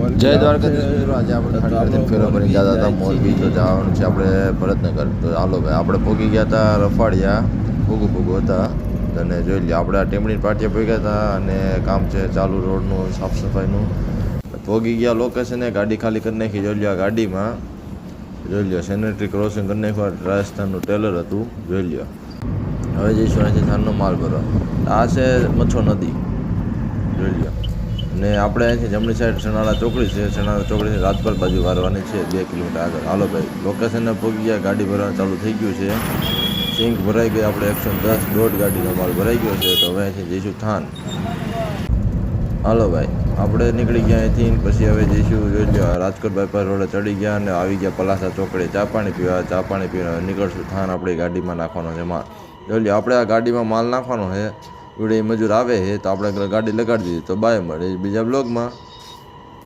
જય દ્વારકાધીશ મિત્રો, આજે આપણે ખાંડેરથી ફેરો ભરીને જતા હતા મોરબી, તો જવાનું છે આપણે ભરતનગર. તો હાલો ભાઈ, આપણે પહોંચી ગયા હતા રફાડિયા, ભૂગું હતા. અને જોઈ લો, આપણે આ ટેમડીની પાટિયા પહોંચ્યા હતા અને કામ છે ચાલુ રોડનું, સાફ સફાઈનું. પહોંચી ગયા લોકેશને, ગાડી ખાલી કરી નાખી. જોઈ લો, આ ગાડીમાં જોઈ લો સેનેટરી ક્રોસિંગ કરી નાખ્યું. રાજસ્થાનનું ટેલર હતું, જોઈ લો. હવે જઈશું અહીંથી થાનનો માલ ભરવા. આ છે મચ્છો નદી, જોઈ લો. ને આપણે અહીંથી જમણી સાઈડ સણાળા ચોકડી છે, સણાળા ચોકડીથી રાજપાલ બાજુ વારવાની છે 2 કિલોમીટર આગળ. હાલો ભાઈ, લોકેશનને પહોંચી ગયા, ગાડી ભરવાનું ચાલુ થઈ ગયું છે. સિંક ભરાઈ ગઈ, આપણે 110 દોઢ ગાડીનો માલ ભરાઈ ગયો છે. તો હવે અહીંથી જઈશું થાન. હાલો ભાઈ, આપણે નીકળી ગયા અહીંથી. પછી હવે જઈશું, જોઈ લો, રાજકોટ બાયપાસ રોડે ચડી ગયા અને આવી ગયા પલાસા ચોકડે ચા પાણી પીવા. ચા પાણી પીવા નીકળશું થાન. આપણી ગાડીમાં નાખવાનો છે માલ. જોઈ લો, આપણે આ ગાડીમાં માલ નાખવાનો છે. જોડે મજૂર આવે છે તો આપણે ગાડી લગાડી દીધી. તો બાય મળે બીજા બ્લોગમાં.